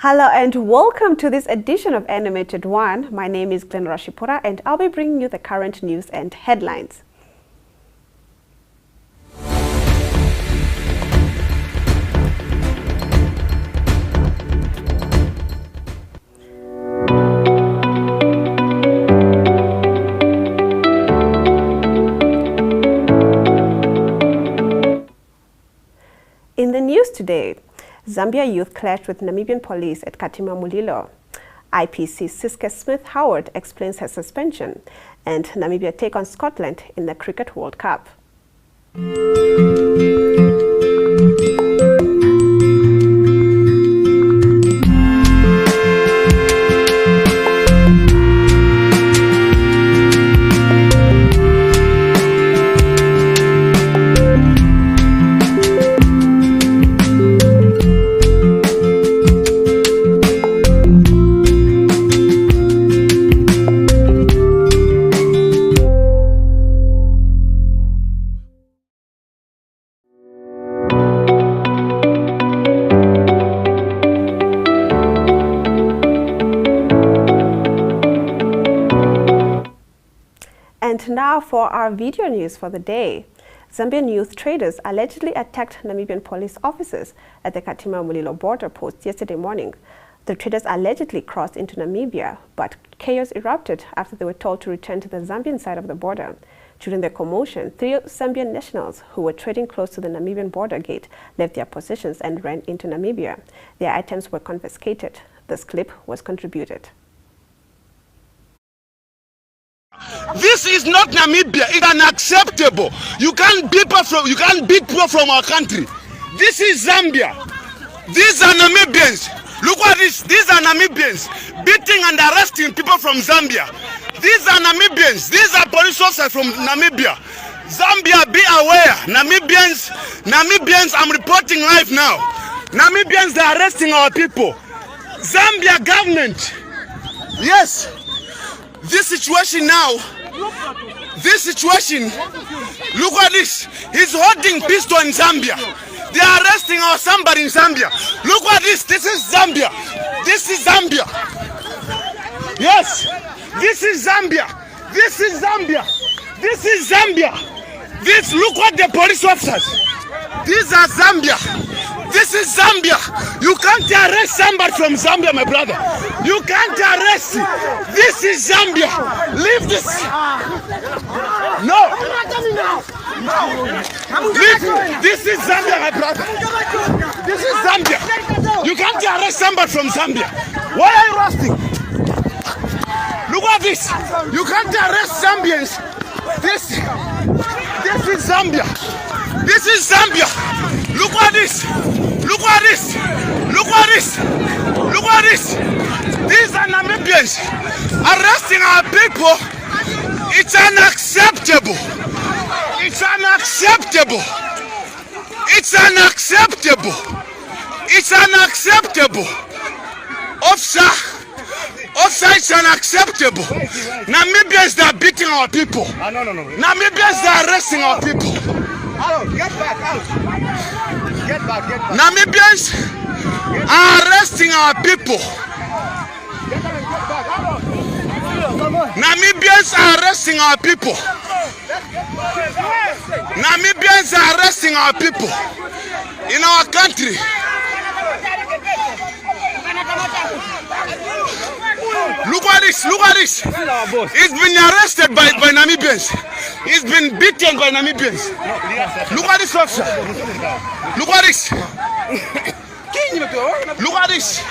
Hello and welcome to this edition of NMH at 1. My name is Glenn Rashipura and I'll be bringing you the current news and headlines. In the news today, Zambia youth clashed with Namibian police at Katima Mulilo. IPC Ciske Smith-Howard explains her suspension, and Namibia take on Scotland in the Cricket World Cup. And now for our video news for the day. Zambian youth traders allegedly attacked Namibian police officers at the Katima Mulilo border post yesterday morning. The traders allegedly crossed into Namibia, but chaos erupted after they were told to return to the Zambian side of the border. During the commotion, 3 Zambian nationals who were trading close to the Namibian border gate left their positions and ran into Namibia. Their items were confiscated. This clip was contributed. This is not Namibia. It's unacceptable. You can't beat people from our country. This is Zambia. These are Namibians. Look at this. These are Namibians beating and arresting people from Zambia. These are Namibians. These are police officers from Namibia. Zambia, be aware. Namibians, I'm reporting live now. Namibians, they're arresting our people. Zambia government. Yes. This situation now, look at this. He's holding pistol in Zambia. They are arresting our somebody in Zambia. Look at this. This is Zambia. This is Zambia. Yes. This is Zambia. This is Zambia. This is Zambia. This, look at the police officers. These are Zambia. This is Zambia. You can't arrest somebody from Zambia, my brother. You can't arrest. This is Zambia. Leave this. No. Leave. This is Zambia, my brother. This is Zambia. You can't arrest somebody from Zambia. Why are you arresting? Look at this. You can't arrest Zambians. This is Zambia. This is Zambia. Look at this. Look at this. Look at this. Look at this. These are Namibians arresting our people. It's unacceptable. It's unacceptable. It's unacceptable. It's unacceptable. Officer, it's unacceptable. Namibians, they are beating our people. Namibians, they are arresting our people. Get back out. Get back. Namibians are arresting our people. Namibians are arresting our people. Namibians are arresting our people in our country. Look at this, look at this. He's been arrested by Namibians. He's been beaten by Namibians. Look at this officer. Look at this. Look at this.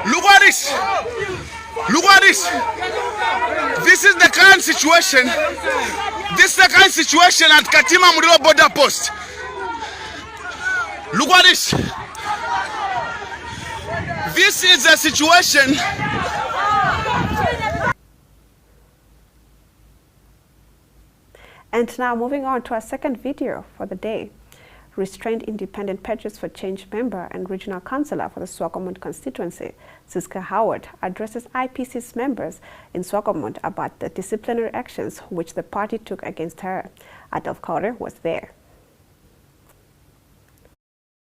Look at this. Look at this. This is the current situation. This is the current situation at Katima Mulilo border post. Look at this. This is the situation. And now moving on to our second video for the day. Restrained Independent Patriots for Change member and regional councillor for the Swakopmund constituency, Ciske Howard, addresses IPC's members in Swakopmund about the disciplinary actions which the party took against her. Adolf Kaure was there.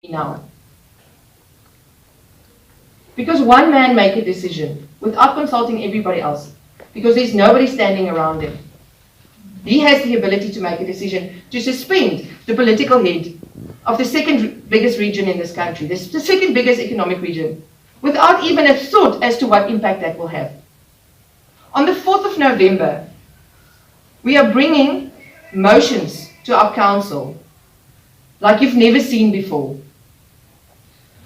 Now, because one man make a decision without consulting everybody else, because there's nobody standing around him. He has the ability to make a decision to suspend the political head of the second biggest region in this country, the second biggest economic region, without even a thought as to what impact that will have. On the 4th of November, we are bringing motions to our council like you've never seen before.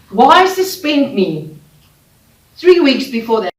Why suspend me 3 weeks before that?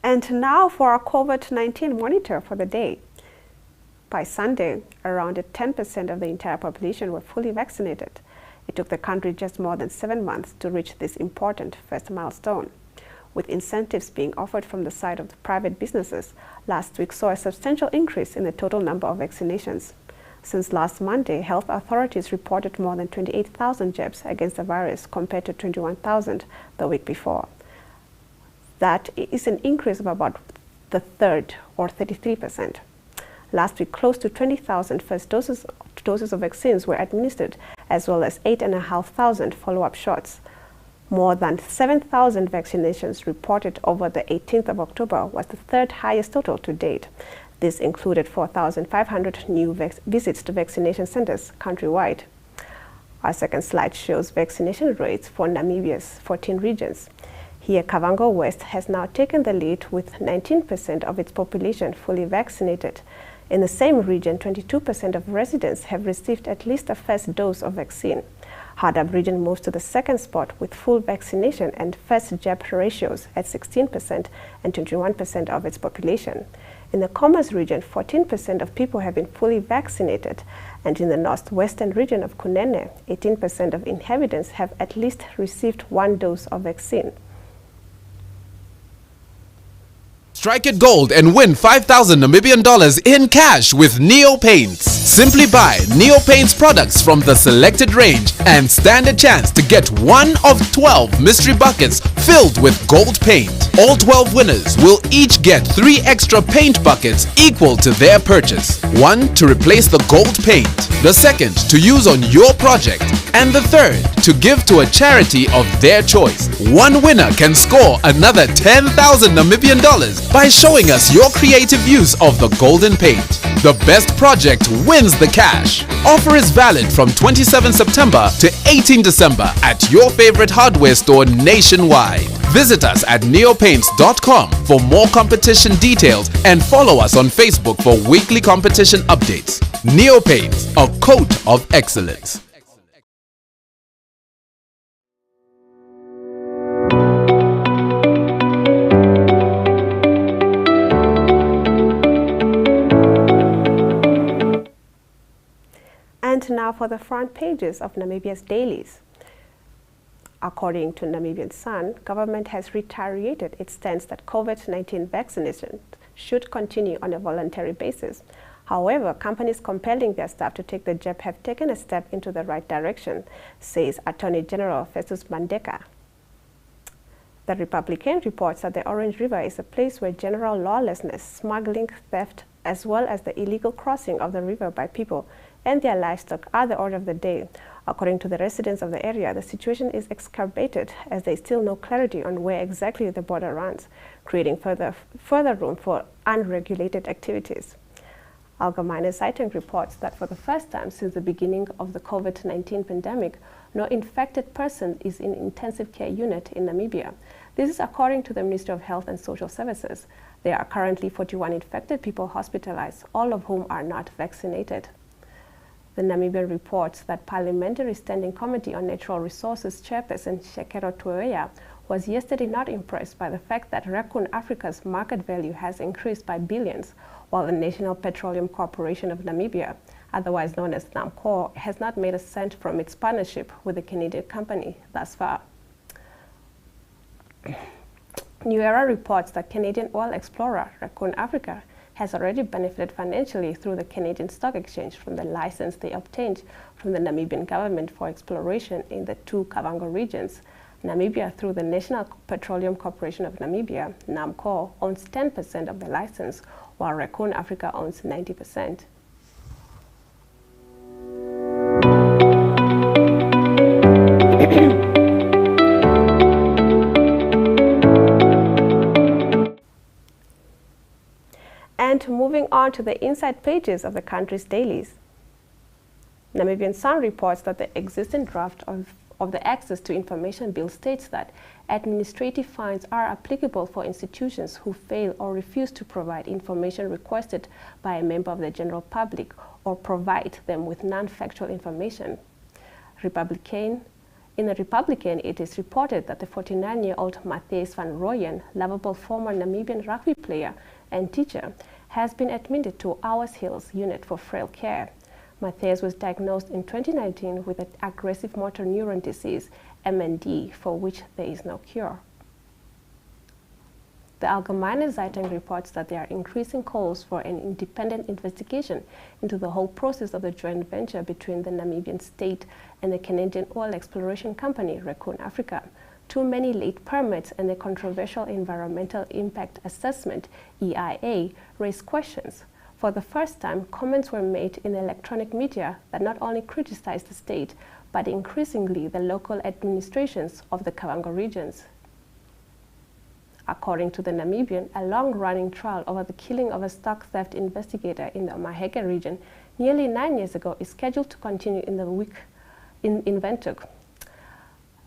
And now for our COVID-19 monitor for the day. By Sunday, around 10% of the entire population were fully vaccinated. It took the country just more than 7 months to reach this important first milestone. With incentives being offered from the side of the private businesses, last week saw a substantial increase in the total number of vaccinations. Since last Monday, health authorities reported more than 28,000 jabs against the virus compared to 21,000 the week before. That is an increase of about the third, or 33%. Last week, close to 20,000 first doses of vaccines were administered, as well as 8,500 follow-up shots. More than 7,000 vaccinations reported over the 18th of October was the third highest total to date. This included 4,500 new visits to vaccination centers countrywide. Our second slide shows vaccination rates for Namibia's 14 regions. Here, Kavango West has now taken the lead with 19% of its population fully vaccinated. In the same region, 22% of residents have received at least a first dose of vaccine. Hadab region moves to the second spot with full vaccination and first jab ratios at 16% and 21% of its population. In the Commerce region, 14% of people have been fully vaccinated, and in the northwestern region of Kunene, 18% of inhabitants have at least received one dose of vaccine. Strike it gold and win 5,000 Namibian dollars in cash with Neo Paints. Simply buy Neo Paints products from the selected range and stand a chance to get one of 12 mystery buckets filled with gold paint. All 12 winners will each get 3 extra paint buckets equal to their purchase. One to replace the gold paint, the second to use on your project, and the third to give to a charity of their choice. One winner can score another 10,000 Namibian dollars by showing us your creative use of the golden paint. The best project wins the cash. Offer is valid from 27 September to 18 December at your favorite hardware store nationwide. Visit us at neopaints.com for more competition details and follow us on Facebook for weekly competition updates. Neo Paints, a coat of excellence. And now for the front pages of Namibia's dailies. According to Namibian Sun, government has reiterated its stance that COVID-19 vaccination should continue on a voluntary basis. However, companies compelling their staff to take the jab have taken a step into the right direction, says Attorney General Festus Mandeka. The Republican reports that the Orange River is a place where general lawlessness, smuggling, theft, as well as the illegal crossing of the river by people and their livestock are the order of the day. According to the residents of the area, the situation is exacerbated as there is still no clarity on where exactly the border runs, creating further room for unregulated activities. Allgemeine Zeitung reports that for the first time since the beginning of the COVID-19 pandemic, no infected person is in intensive care unit in Namibia. This is according to the Ministry of Health and Social Services. There are currently 41 infected people hospitalized, all of whom are not vaccinated. The Namibian reports that Parliamentary Standing Committee on Natural Resources Chairperson Shekero Tuoya was yesterday not impressed by the fact that Raccoon Africa's market value has increased by billions, while the National Petroleum Corporation of Namibia, otherwise known as NAMCOR, has not made a cent from its partnership with the Canadian company thus far. New Era reports that Canadian oil explorer Raccoon Africa has already benefited financially through the Canadian Stock Exchange from the license they obtained from the Namibian government for exploration in the two Kavango regions. Namibia, through the National Petroleum Corporation of Namibia, NAMCOR, owns 10% of the license, while Raccoon Africa owns 90%. And moving on to the inside pages of the country's dailies. Namibian Sun reports that the existing draft of the Access to Information Bill states that administrative fines are applicable for institutions who fail or refuse to provide information requested by a member of the general public or provide them with non-factual information. In the Republican, it is reported that the 49-year-old Matthijs van Rooyen, lovable former Namibian rugby player and teacher, has been admitted to Ours Hills Unit for Frail Care. Matthijs was diagnosed in 2019 with an aggressive motor neuron disease, MND, for which there is no cure. The Allgemeine Zeitung reports that there are increasing calls for an independent investigation into the whole process of the joint venture between the Namibian state and the Canadian oil exploration company, Raccoon Africa. Too many late permits and the controversial Environmental Impact Assessment, EIA, raised questions. For the first time, comments were made in the electronic media that not only criticized the state, but increasingly the local administrations of the Kavango regions. According to the Namibian, a long-running trial over the killing of a stock theft investigator in the Maheke region nearly 9 years ago is scheduled to continue in the week in Windhoek.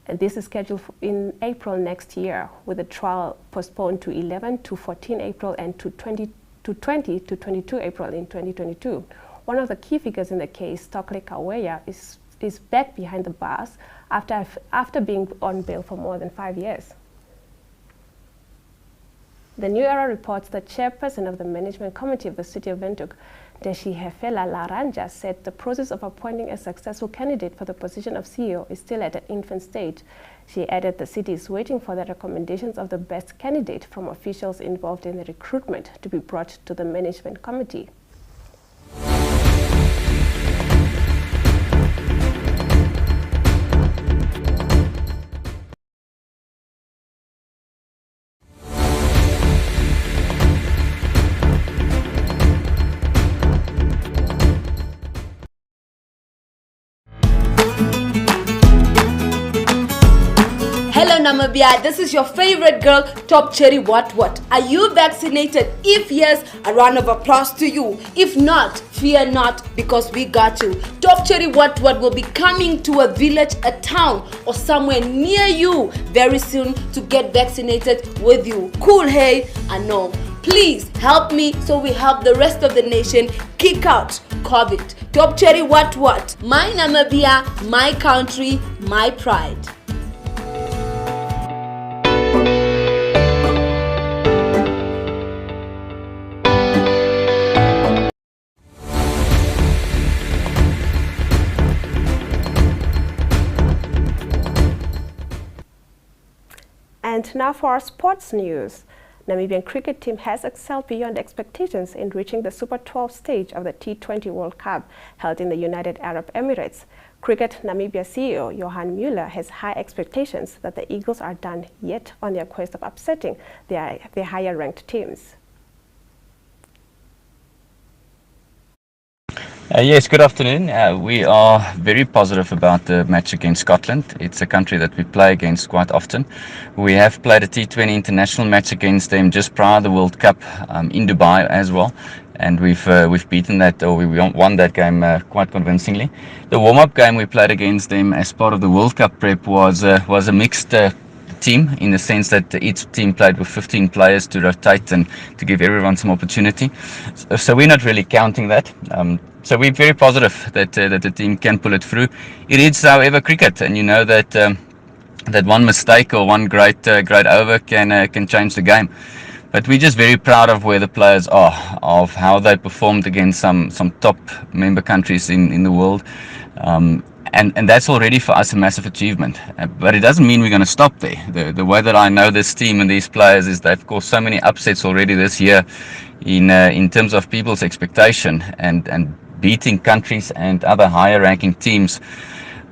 This is scheduled in April next year, with the trial postponed to 11 to 14 April and to 20 to 22 April in 2022. One of the key figures in the case, Stockley Kaweya, is back behind the bars after being on bail for more than 5 years. The New Era reports that chairperson of the management committee of the city of Windhoek, Deshi Hefela Laranja, said the process of appointing a successful candidate for the position of CEO is still at an infant stage. She added the city is waiting for the recommendations of the best candidate from officials involved in the recruitment to be brought to the management committee. Hello Namibia, this is your favorite girl, Top Cherry What. Are you vaccinated? If yes, a round of applause to you. If not, fear not, because we got you. Top Cherry What will be coming to a village, a town, or somewhere near you very soon to get vaccinated with you. Cool, hey? I know. Please help me so we help the rest of the nation kick out COVID. Top Cherry What? My Namibia, my country, my pride. And now for our sports news. Namibian cricket team has excelled beyond expectations in reaching the Super 12 stage of the T20 World Cup held in the United Arab Emirates. Cricket Namibia CEO Johan Muller has high expectations that the Eagles are done yet on their quest of upsetting their higher-ranked teams. Yes, good afternoon. We are very positive about the match against Scotland. It's a country that we play against quite often. We have played a T20 international match against them just prior to the World Cup in Dubai as well. and we've beaten that, or we won that game quite convincingly. The warm-up game we played against them as part of the World Cup prep was a mixed team, in the sense that each team played with 15 players to rotate and to give everyone some opportunity. So we're not really counting that. So we're very positive that the team can pull it through. It is, however, cricket, and you know that that one mistake or one great over can change the game. But we're just very proud of where the players are, of how they performed against some top member countries in the world. And that's already for us a massive achievement. But it doesn't mean we're going to stop there. The way that I know this team and these players is they've caused so many upsets already this year in terms of people's expectation, and beating countries and other higher ranking teams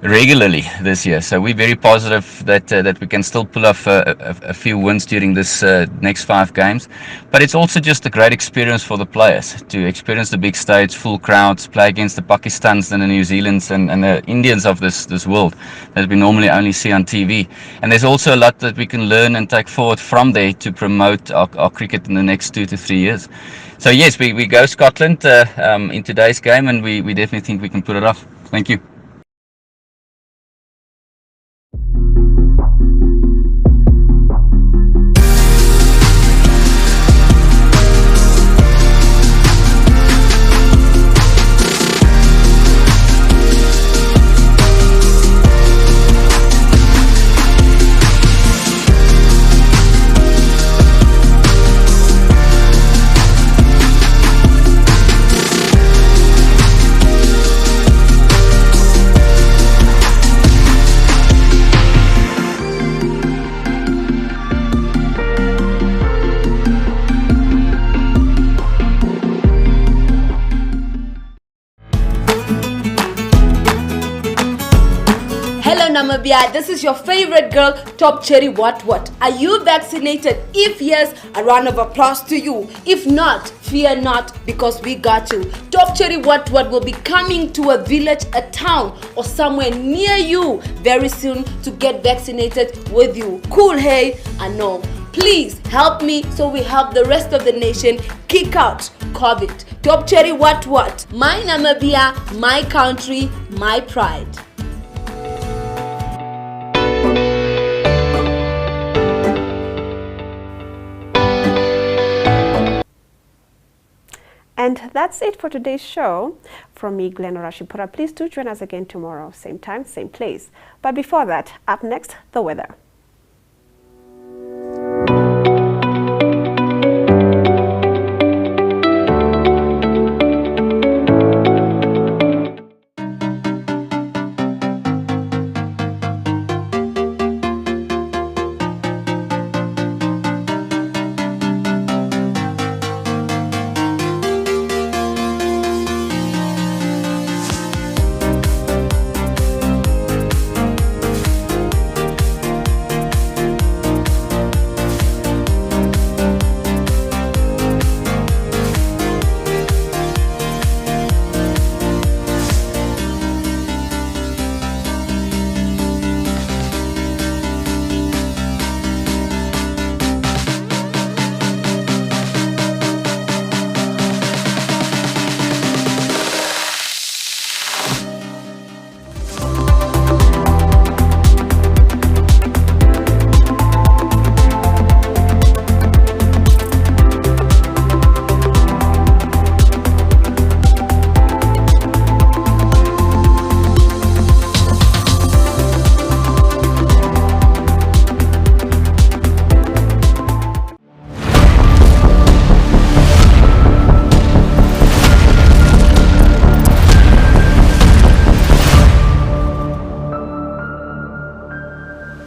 regularly this year. So we're very positive that we can still pull off a few wins during this next 5 games. But it's also just a great experience for the players to experience the big stage, full crowds, play against the Pakistans and the New Zealands and the Indians of this world that we normally only see on TV. And there's also a lot that we can learn and take forward from there to promote our cricket in the next 2 to 3 years. So yes, we go Scotland in today's game, and we definitely think we can put it off. Thank you. Hello Namibia, this is your favorite girl, Top Cherry What. Are you vaccinated? If yes, a round of applause to you. If not, fear not, because we got you. Top Cherry What will be coming to a village, a town, or somewhere near you very soon to get vaccinated with you. Cool, hey? I know. Please help me so we help the rest of the nation kick out COVID. Top Cherry What? My Namibia, my country, my pride. And that's it for today's show. From me, Glenn Rashipura. Please do join us again tomorrow, same time, same place. But before that, up next, the weather.